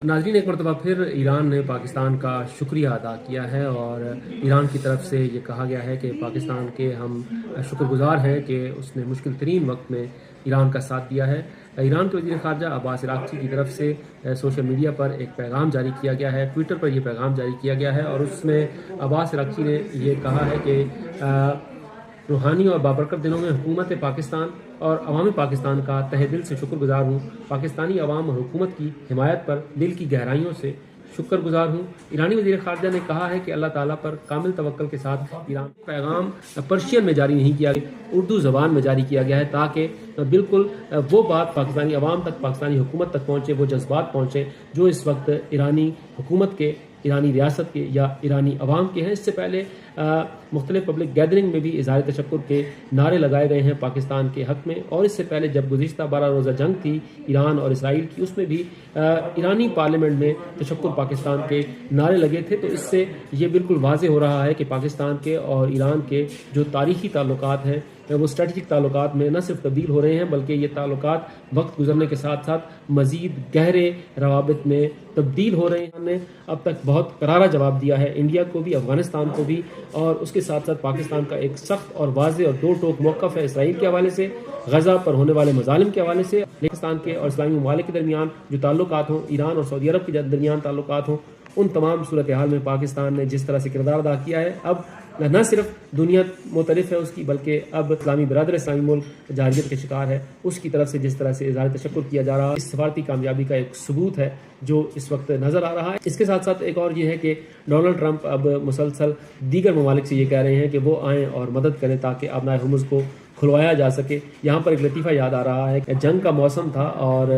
नाज़रीन, एक मरतबा फिर ईरान ने पाकिस्तान का शुक्रिया अदा किया है और ईरान की तरफ से ये कहा गया है कि पाकिस्तान के हम शुक्रगुजार हैं कि उसने मुश्किल तरीन वक्त में ईरान का साथ दिया है। ईरान के वज़ीर ख़ारजा अब्बास अराग़ची की तरफ से सोशल मीडिया पर एक पैगाम जारी किया गया है, ट्विटर पर यह पैगाम जारी किया गया है और उसमें अब्बास अराग़ची ने ये कहा है कि रूहानी और बाबरकत दिनों में हुकूमत पाकिस्तान और अवाम पाकिस्तान का तहे दिल से शुक्रगुजार हूँ। पाकिस्तानी अवाम और हुकूमत की हिमायत पर दिल की गहराइयों से शुक्रगुजार हूँ। ईरानी वज़ीर ख़ारजा ने कहा है कि अल्लाह ताला पर कामिल तवक्कुल के साथ ईरान पैगाम पर्शियन में जारी नहीं किया गया, उर्दू ज़बान में जारी किया गया है ताकि बिल्कुल वो बात पाकिस्तानी अवाम तक, पाकिस्तानी हुकूमत तक पहुँचे, वो जज्बात पहुँचे जो इस वक्त ईरानी हुकूमत के, ईरानी रियासत के या ईरानी अवाम के हैं। इससे पहले मुख्तलिफ पब्लिक गैदरिंग में भी इज़हार तशक्कुर के नारे लगाए गए हैं पाकिस्तान के हक़ में, और इससे पहले जब गुज़िश्ता 12 रोज़ा जंग थी ईरान और इसराइल की, उसमें भी ईरानी पार्लियामेंट में तशक्कुर पाकिस्तान के नारे लगे थे। तो इससे ये बिल्कुल वाज़ेह हो रहा है कि पाकिस्तान के और ईरान के जो तारीख़ी ताल्लुकात हैं वो स्ट्रेटजिक ताल्लुकात में न सिर्फ तब्दील हो रहे हैं बल्कि ये ताल्लुकात वक्त गुजरने के साथ साथ मज़ीद गहरे रवाबित में तब्दील हो रहे हैं। हमने अब तक बहुत करारा जवाब दिया है इंडिया को भी, अफ़गानिस्तान को भी, और उसके साथ साथ पाकिस्तान का एक सख्त और वाज़ेह और दो टोक मौक़िफ़ है इसराइल के हवाले से, गज़ा पर होने वाले मज़ालिम के हवाले से, पाकिस्तान के और इस्लामी ममालिक के दरमियान जो ताल्लुकात हों, ईरान और सऊदी अरब के दरमियान ताल्लुकात हों, उन तमाम सूरत हाल में पाकिस्तान ने जिस तरह से किरदार अदा किया है, अब न सिर्फ दुनिया मुतलिफ है उसकी, बल्कि अब इस्लामी बरदर इस्लामी मुल्क जारहियत के शिकार है, उसकी तरफ से जिस तरह से इज़हार तशक्कुर किया जा रहा है, इस सफारती कामयाबी का एक सबूत है जो इस वक्त नज़र आ रहा है। इसके साथ साथ एक और ये है कि डोनाल्ड ट्रंप अब मुसलसल दीगर ममालिक से ये कह रहे हैं कि वो आएँ और मदद करें ताकि अबनाए हुर्मुज़ को खुलवाया जा सके। यहाँ पर एक लतीफ़ा याद आ रहा है कि जंग का मौसम था और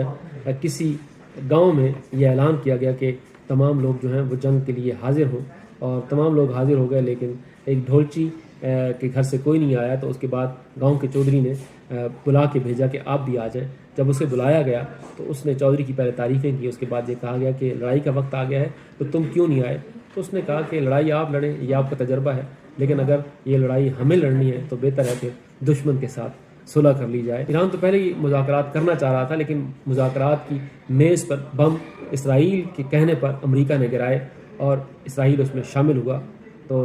किसी गाँव में यह ऐलान किया गया कि तमाम लोग जो हैं वो जंग के लिए हाजिर हों, और तमाम लोग हाजिर हो गए, लेकिन एक ढोलची के घर से कोई नहीं आया। तो उसके बाद गांव के चौधरी ने बुला के भेजा कि आप भी आ जाएं। जब उसे बुलाया गया तो उसने चौधरी की पहले तारीफ़ें की, उसके बाद ये कहा गया कि लड़ाई का वक्त आ गया है तो तुम क्यों नहीं आए। तो उसने कहा कि लड़ाई आप लड़ें, यह आपका तजर्बा है, लेकिन अगर ये लड़ाई हमें लड़नी है तो बेहतर है कि दुश्मन के साथ सुलह कर ली जाए। ईरान तो पहले ही मुज़ाकरात करना चाह रहा था, लेकिन मुज़ाकरात की मेज़ पर बम इसराइल के कहने पर अमेरिका ने गिराए और इसराइल उसमें शामिल हुआ। तो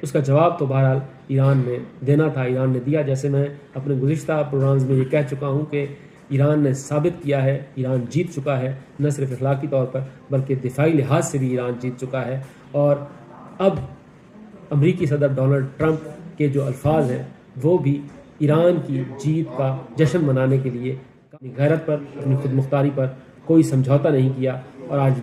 उसका जवाब तो बहरहाल ईरान ने देना था, ईरान ने दिया। जैसे मैं अपने गुज़िश्ता प्रोग्राम्स में ये कह चुका हूँ कि ईरान ने साबित किया है, ईरान जीत चुका है, न सिर्फ अखलाकी तौर पर बल्कि दिफाई लिहाज से भी ईरान जीत चुका है। और अब अमरीकी सदर डोनाल्ड ट्रंप के जो अल्फाज हैं वो भी ईरान की जीत का जश्न मनाने के लिए अपनी गैरत पर, अपनी खुद मुख्तारी पर कोई समझौता नहीं किया और आज